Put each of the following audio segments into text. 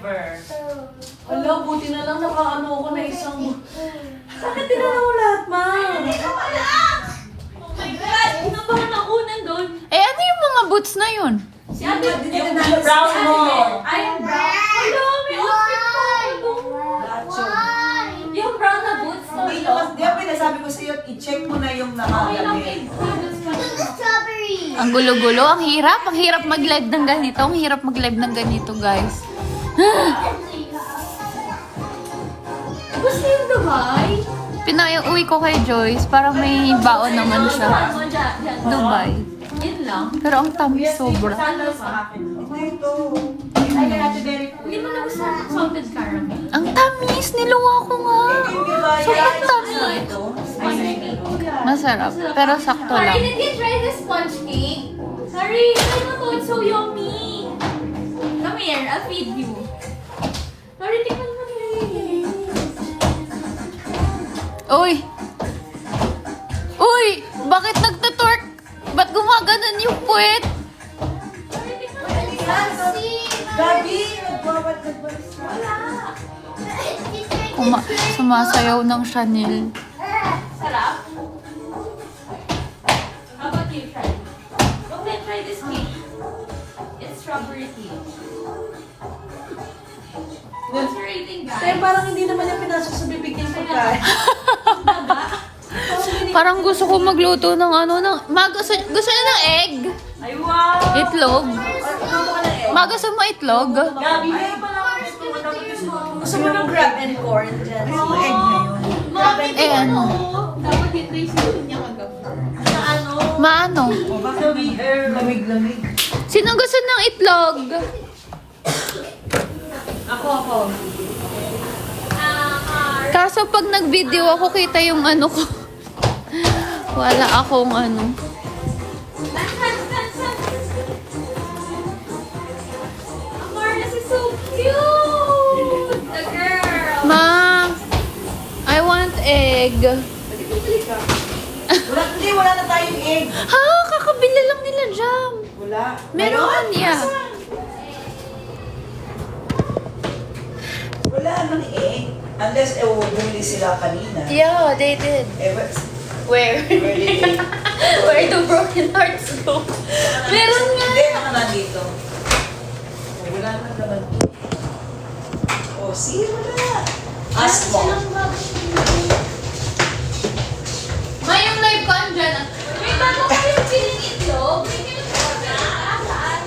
flavor. Ala, buti na lang nakaano ako na isang... Bakit tinanong mo lahat, ma? Hindi ko alam! Oh my God! Nabahan ako nandun. Eh, ano yung mga boots na yun? Si ate, Yung brown si mo. Annabelle. Ay, yung brown. Hello, may outfit pa. Yung brown na boots mo. Hindi naman, di ba pinasabi ko sa'yo, i-check mo na yung Okay lang, nakalagay. Ang gulo-gulo, ang hirap mag-live ng ganito. Ang hirap mag-live ng ganito, guys. Gusto yung Dubai? Pinauwi ko kay Joyce para may baon naman siya. Dubai. Yun lang. Pero ang tamis sobra. Sandals pa. Ito. Ay, kaya very. Hindi mo na gusto ng salted caramel. Ang tamis, niluwa ko nga. Sobrang tamis. Masarap, pero sakto Sorry, lang. did you try the sponge cake? Sorry, try mo to. It's so yummy. Come here, I'll feed you. Sorry, tingnan mo rin. Uy! Uy! Bakit nagtutwerk? Ba't gumaganon yung puwet? Sorry, tingnan mo rin. Gabi, nagbabat. Wala. Sumasayaw ng Chanel. Sarap. How about you try? Okay, try this cake. It's strawberry cake. What's your rating, guys? Kaya parang hindi naman yung pinasok sa bibig yung pagkain. Parang gusto ko magluto ng ano, gusto niya ng egg? Ay, wow! Itlog? Gusto mo itlog? Gabi, meron pa lang ako Gusto mo ng crab and corn dyan? Yung egg na yun. Mami, Eh, ano? dapat yung trace niya kagabi. Sa ano? Maano? O baka lamig-lamig. Sino gusto ng itlog? Ako. Kaso pag nag-video ako, kita yung ano ko. Wala akong ano. Amar, this is so cute! The girl! Ma, I want egg. Wala na tayong egg. Ha? Kakabili lang nila jam. Wala. Meron niya. Wala nang egg. Unless, bumili sila kanina. Yeah, they did. Where? Where did they? Where do broken hearts go? Meron nga. Hindi, baka nandito. Wala na naman. Oh, see, wala. Ask mo. May yung live ko andyan. May bago kayong chiling itlog? May kinagawa ka? Saan?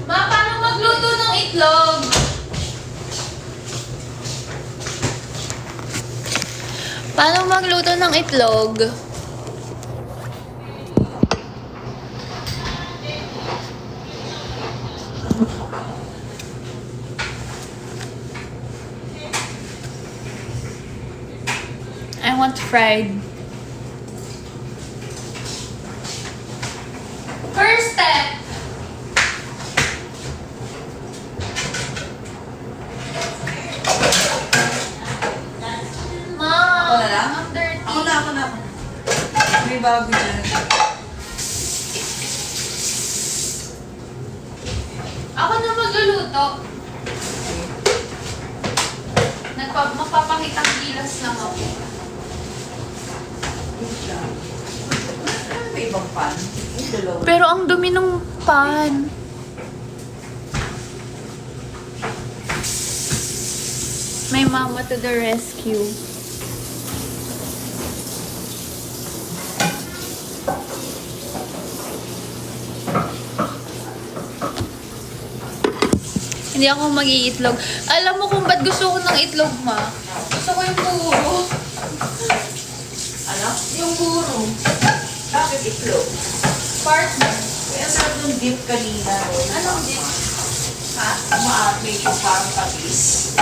Ma, paano magluto ng itlog? Paano magluto ng itlog? I want fried. First step. Ako na lang? I'm dirty. Ako na. May bago dyan. Ako na magluluto. Mapapakitang gilas lang ako. May ibang pan. Yung dalawa. Pero ang dumi ng pan. May mama to the rescue. Hindi ako mag-iitlog. Alam mo kung ba't gusto ko ng itlog, ma? Gusto ko yung puro. Ano? Yung puro. Bakit itlog? Partner. Kaya sarap ng dip kanina. Anong dip? Ha? May parang patis.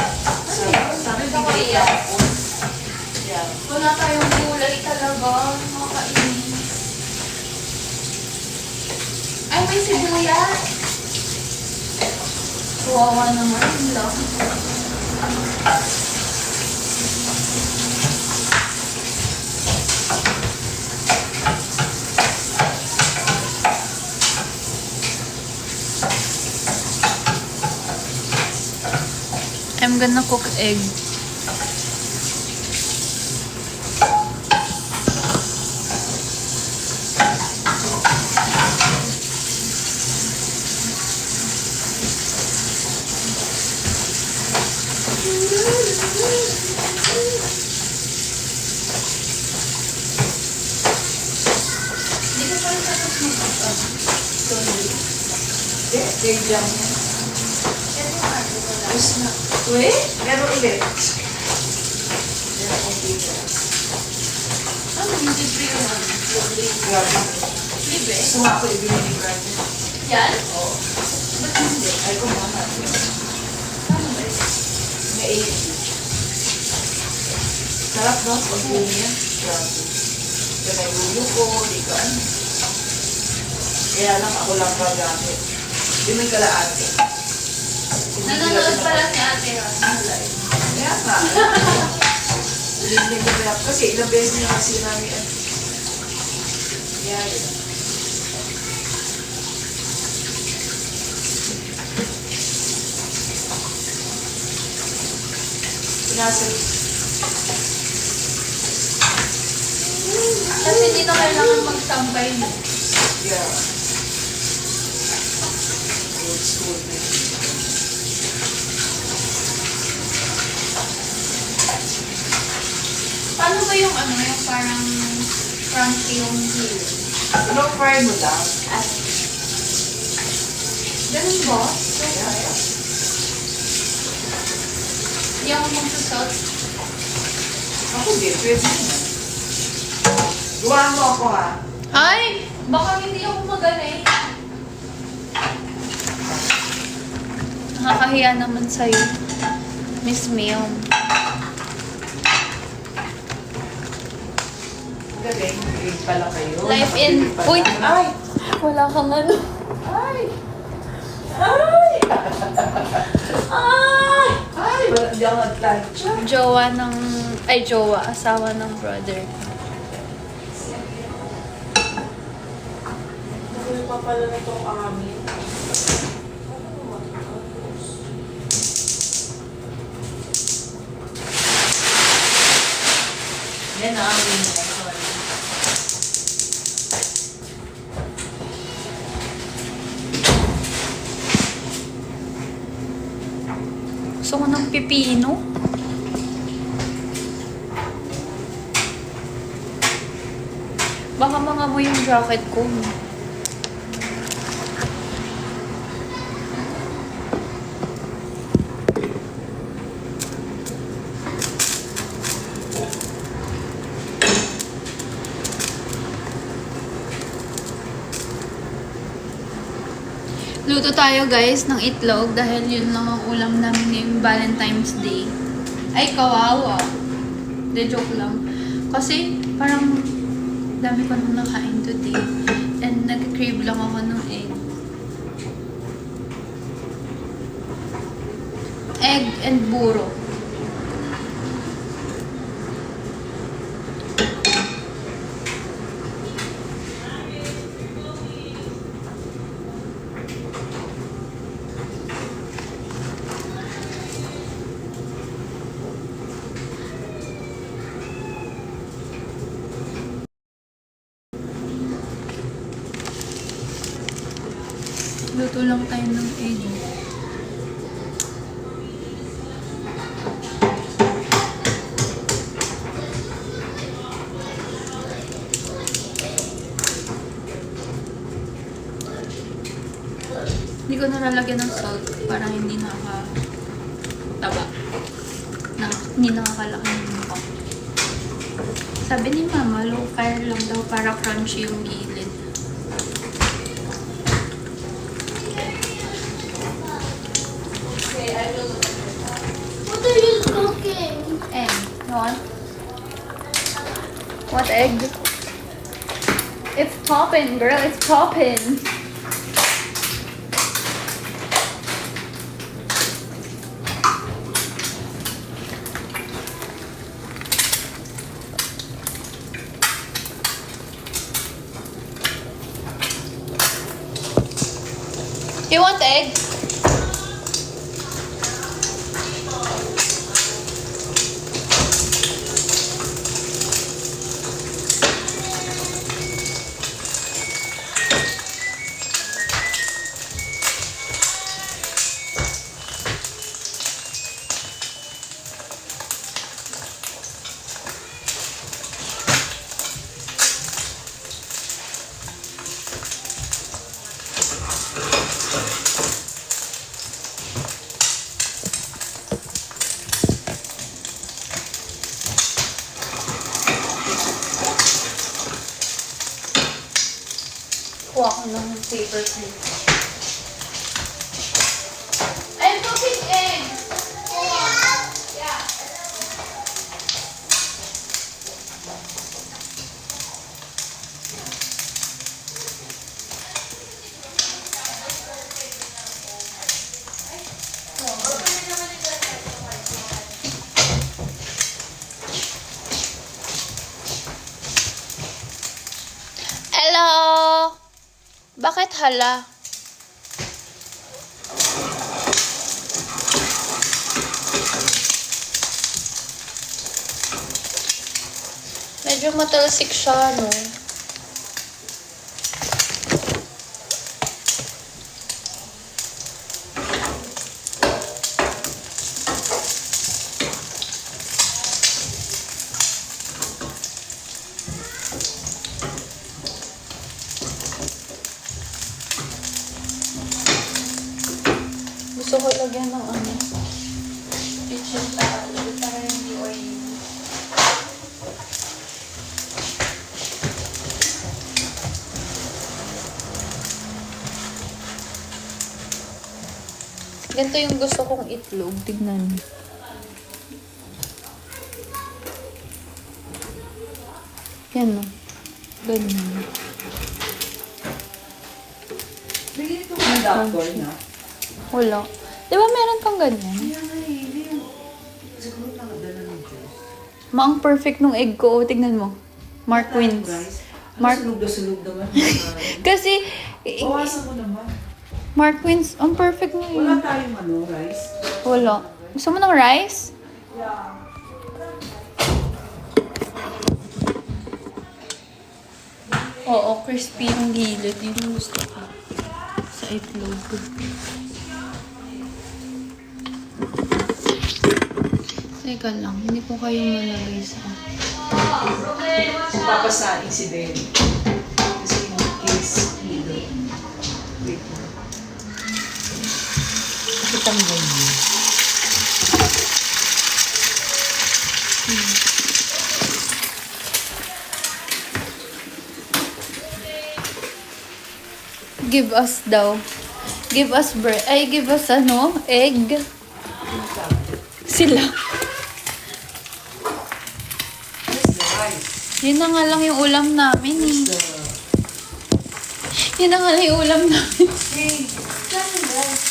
Sabi ko Ano kaya yan? ako. Yeah. Wala tayong gulay talaga. Makakainis. Ay, may sibuyas. Kawawa naman. Ang lang. I'm gonna cook egg. Hindi ko pa rin tapos mag-upload. Sorry. Egg jam yan. Ayos na. Wait, meron ulit. Meron ulit. Ano yung libre yun? Grabe. Libre? Gusto nga ako ibili ni Brad. Yan? Oo. Ba't hindi? Ay, kumahat. Ano ba yun? May 80. Sarap no? Pag yun yan. Grabe. Kaya may lulo ko, di ka ano. Kaya lang ako lang gagamit. Hindi may kalaate. Nanonood pala si Ate Ron. Kaya nga. Hindi niya gagawin. Kasi ilang beses niya kasi namin ano. Kaya yun. Pinasal. Kasi hindi na kailangan magsampay mo. Yeah. Old school na yun. Paano ba yung ano, yung parang crunchy yung heel? Low fry mo lang. At, ganun ba? Yeah. Hindi ako magsusot. Ako din, pwede naman. Gawa mo ako ha. Ay! Baka hindi ako magaling. Nakakahiya naman sa'yo, Miss Meong. Galing, grade pala kayo. Life in... Grade pala. Uy! Ay! Wala kang ano. Ay! Ay! Ay! Ay! Wala, hindi ako nag-plancha. Jowa ng... Ay, jowa. Asawa ng brother. Nakul pa pala na itong amin. Yan ang amin na. Sorry. Gusto ko ng pipino. Baka mangamoy yung jacket ko. Luto tayo guys ng itlog dahil yun lang ang ulam namin ngayong Valentine's Day. Ay, kawawa. De joke lang. Kasi parang dami ko nang nakain today. And nag-crave lang ako ng egg. Egg and buro. Luto lang tayo ng egg. Hindi ko nalalagyan ng salt para hindi nakataba. Hindi nakakalaki yung mukha. Sabi ni Mama, low fire lang daw para crunchy yung gilid. What are you cooking? Egg. You want? What egg? It's poppin', girl. It's poppin'. You want egg? Kuha ko ng paper clip. I'm cooking egg! Yeah. Hello! Bakit hala? Medyo matalsik siya, no? Gusto ko lagyan ng ano, kitchen towel para hindi oily. Ganito yung gusto kong itlog. Tignan mo. Yan, no? Ganyan. Bigyan ito ng doctor na. Wala. Di ba meron kang ganyan? Kaya nga eh, hindi yung... Siguro nakadala ng Diyos. Maang perfect nung egg ko. O, tignan mo. Mark wins. Mark- Sunog na sunog naman. Kasi, Bawasan mo naman. Mark wins. Ang perfect na Wala yun. tayong ano, rice. Wala. Gusto mo ng rice? Yeah. Oo, crispy yung gilid. Yun yung gusto ko. Sa itlog. Teka lang, hindi ko kayo malagay sa... Papasain si Ben. Kasi yung case dito. Wait mo. Bakit ang ganyan? Give us daw. Give us bread. Ay, give us ano? Egg. Sila. Where's the rice? Yun na nga lang yung ulam namin eh. The... Yun na nga lang yung ulam namin. Hey, saan yung rice?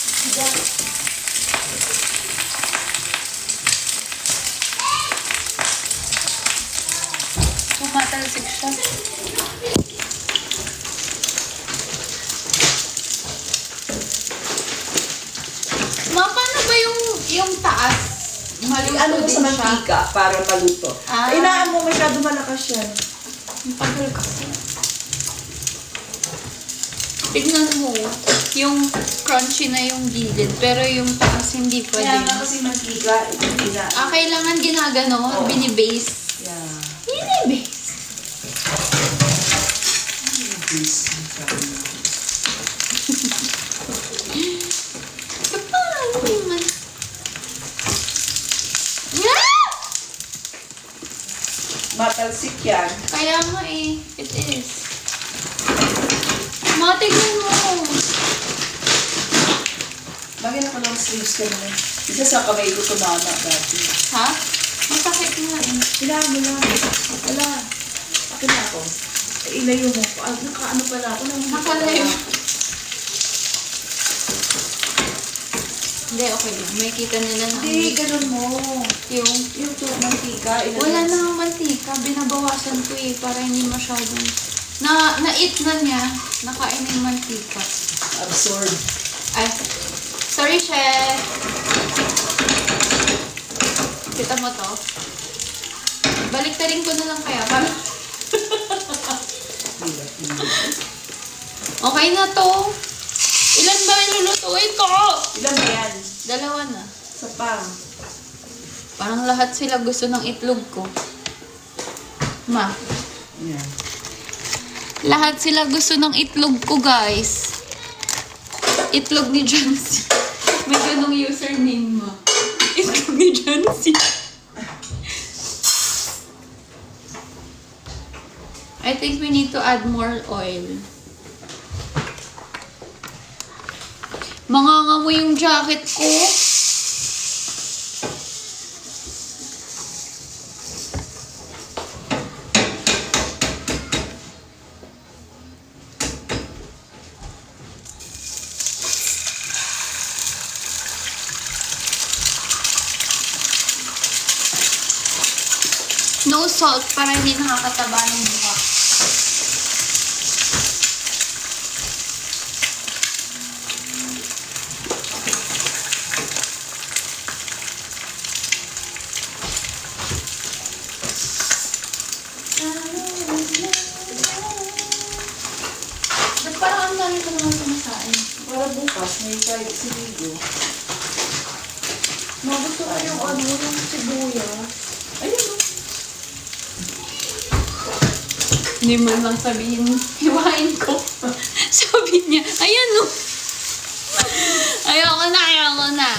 Tumatalsik siya. Ma, paano ba yung taas? Maluto Ano din sa siya? mantika para maluto. Ah. Inaan mo, masyado malakas yan. Ang tagal kasi. Tignan mo, yung crunchy na yung gilid, pero yung taas hindi Kaya pwede. nga kasi mantika, ina. Kailangan ginagano, Oo. binibase. Yeah. Binibase? Paano naman? Ah! Matalsik yan. Kaya nga eh, it is. Matignan mo. Bagay ako ng sleeves ka naman. Isa sa kamay ko tumama dati. Ha? Masakit nga eh. Kailangan mo lang. Wala. Akin na ako. Ilayo mo. Nakaano pala ako. Nakalayo. Hindi, okay lang. May kita nila na Hindi, ganun mo. yung... Yung to, mantika. Wala na ang mantika. Binabawasan ko eh para hindi masyadong... Na-eat na niya. Nakain na yung mantika. Absorb. Ay, sorry, chef. Kita mo to? Baliktarin ko na lang kaya. Para... Okay na to. Ilan ba ilulutuin ko? Ilan ba yan? Dalawa na. Sa pang. Parang lahat sila gusto ng itlog ko. Ma. Yan. Lahat sila gusto ng itlog ko, guys. Itlog ni Jancy. May ganong username mo. Itlog ni Jancy. I think we need to add more oil. Mangangamoy yung jacket ko. No salt para hindi nakakataba ng buka. Ba't parang ang dami ko naman sumasain? Para bukas, may fried sinigo. Magusto ko yung ano, yung sibuyas. Ayun o. Hindi man lang sabihin, hiwain ko. Sabi niya, ayan no. Ayoko na, ayoko na.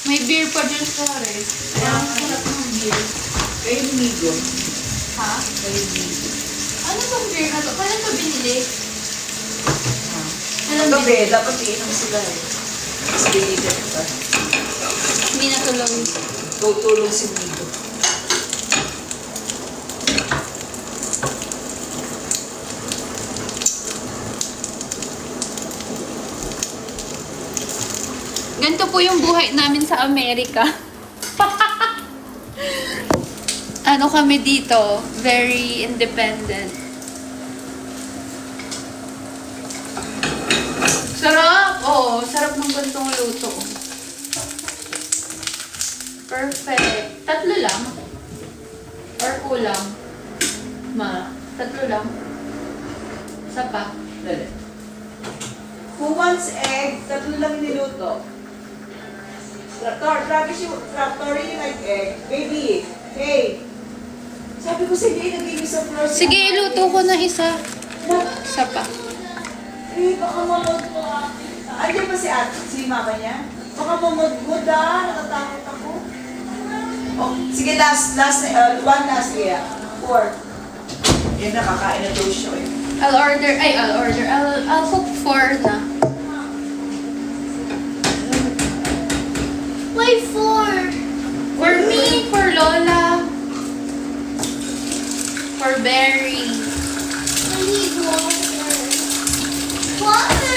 May beer pa dyan sa rin. Ang sarap ng beer. Kayo sinigo. Ha? Kayo sinigo. Ano tong beer na to? Kailan to binili? Kailan Ang binili? gabi, dapat iinom sila eh. Mas binitin pa. Hindi na tuloy. Tutulong si Nigo. Ganito po yung buhay namin sa Amerika. Ano kami dito? Very independent. Sarap! Oo, sarap ng ganitong luto. Perfect. Tatlo lang? Or kulang? Ma, tatlo lang? Isa pa? Dali. Who wants egg? Tatlo lang niluto. Travis, you like egg? Baby, hey. Sabi ko sige, ilagay niyo sa floor. Sige, iluto ko na isa. Isa pa. Eh, baka mamod-mod. Andiyan ba si ate, si mama niya? Baka mamod-mod natatakot ako. Oh, sige, one last year. 4. Yan, nakakain na daw siya eh. I'll cook 4 na. Why 4? For me, for Lola, for Berry. I need water. Water?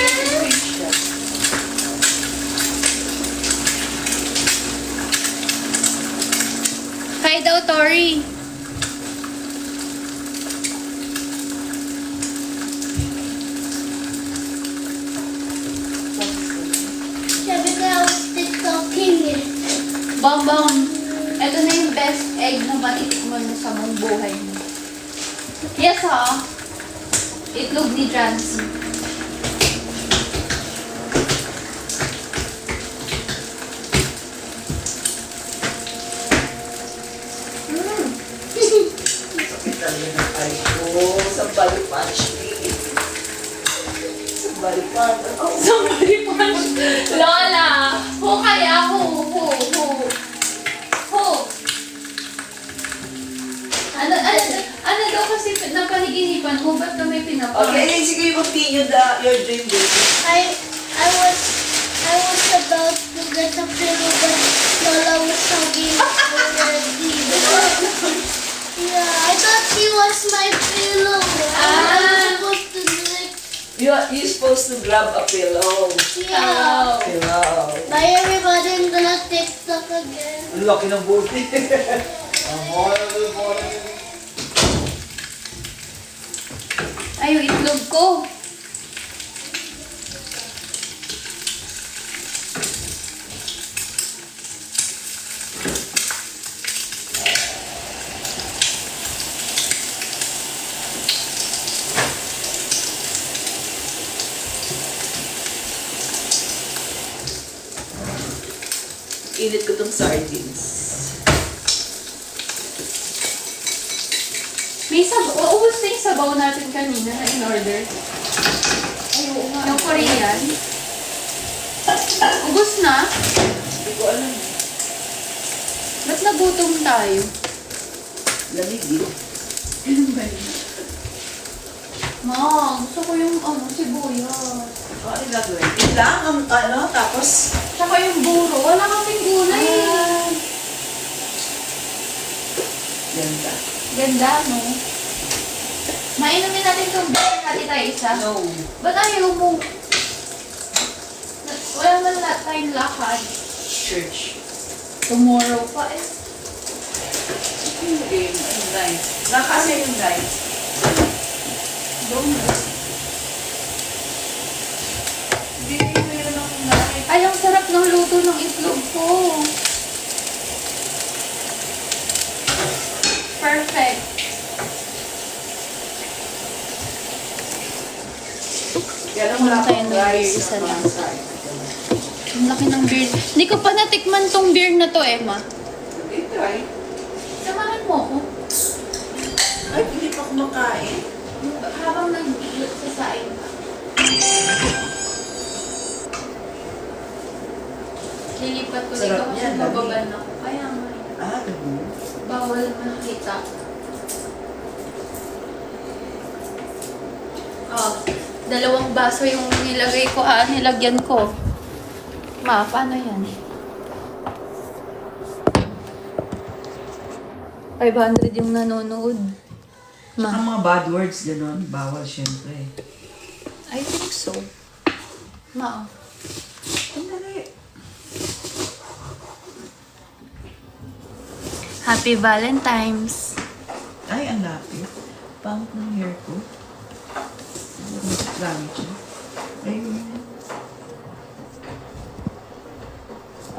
Hi daw, Tori. Sabi ko I was TikToking it. Bambang, ito na yung best egg na matitikman mo sa mong buhay mo. Yes, ha? Itlog ni Jancy. Sakit talaga ng ay ko. Somebody punch me. Somebody punch. Oh, Somebody punch Lola! your dream, baby? I was about to get a pillow, but Lola was hugging me already. Yeah, I thought he was my pillow. I was supposed to do like, You're supposed to grab a pillow. yeah. Pillow. Bye everybody, I'm gonna TikTok again. Ang laki ng buti. Ay, yung itlog ko. Init ko tong sardines. May sabaw. Uubos na yung sabaw natin kanina na in-order. Ay, oo nga. Yung Korean. Ubus na? Hindi ko alam. Ba't nagutom tayo? Lamig din. Ano ba yun? Ma, gusto ko yung sibuyas. Ano gagawin? Ito lang ang tapos... Tsaka yung buro. Wala kaming gulay. Ganda. Ganda, no? Mainumin natin itong beer. Hati tayo isa. No. Ba't ayaw mo? Wala man tayong lakad. Church. Tomorrow pa eh. Okay, yung rice. Nakasa yung rice. Don't. Hindi mayroon akong rice. Ay, ang sarap ng luto ng itlog ko. Perfect. Kaya lang wala Tayo akong ng beer, rice. isa lang. Ang laki ng beer. Hindi ko pa natikman tong beer na to, Emma. Okay, try. Samahan mo ako. Ay, hindi pa kumakain. Habang nag-sasain ka. Lilipat ko dito Sarap kasi yan, bababa na ako. Kaya nga. Bawal makita. Oh, 2 baso yung nilagay ko, nilagyan ko. Ma, paano yan? 500 yung nanonood. Ma, Ang mga bad words, gano'n, bawal syempre. I think so. Ma, Sandali. Happy Valentine's. Ay, ang lapit. Pangit ng hair ko. Gamit siya. Ayun.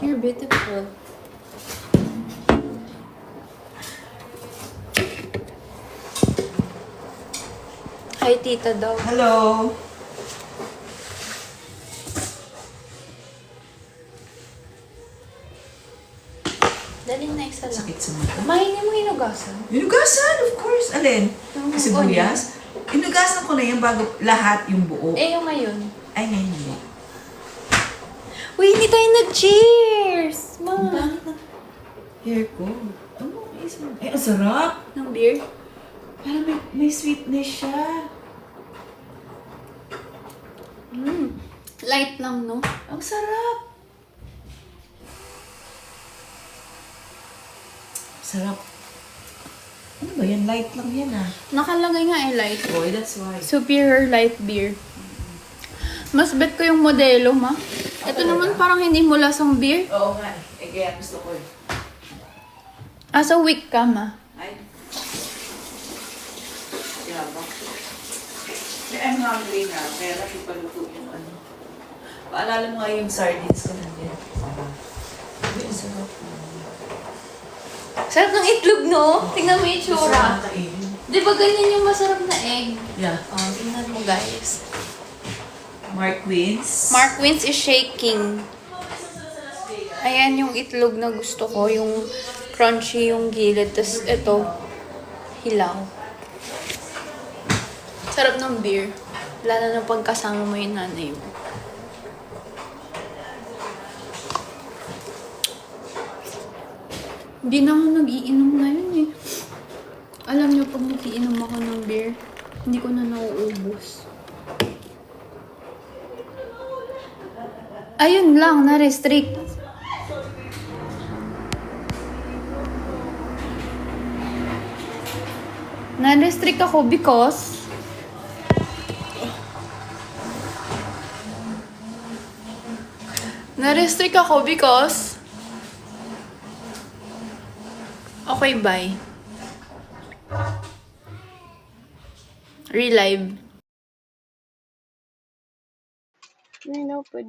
You're beautiful. Hi, tita daw. Hello. Dali na isa lang. Sakit sa mata. Mahini mo hinugasan. Inugasan, of course. Alin? Yung Sibuyas? Inugasan ko na yan bago lahat yung buo. Eh, yung ngayon. Ay, ngayon hindi. Uy, hindi tayo nag-cheers! Ma. Hair ko. Ay, ang sarap. Ng beer? Parang may sweetness siya. Light lang, no? Ang sarap. Sarap. Ano ba yan? Light lang yan ah. Nakalagay nga light. Boy, that's why. Superior light beer. Mas bet ko yung modelo, ma. Ito naman parang hindi mo lasang beer. Oo nga. Eh, kaya gusto ko eh. Asa weak ka, ma. Ay. Yabak. I'm hungry na. Kaya nakipaluto yung ano. Paalala mo nga yung sardines ko nandiyan. Ay, ang sarap. Sarap ng itlog, no? Tingnan mo yung Gusto itsura. ko kainin. Di ba ganyan yung masarap na egg? Yeah. Oh, tingnan mo, guys. Mark Wins. Mark Wins is shaking. Ayan yung itlog na gusto ko. Yung crunchy yung gilid. Tapos ito, hilaw. Sarap ng beer. Lalo na pagkasama mo yung nanay mo. Hindi na ako nag-iinom ngayon eh. Alam niyo, pag nag-iinom ako ng beer, hindi ko na nauubos. Ayun lang, na-restrict. Na-restrict ako because okay, bye. Relive. Ay, no, pwede.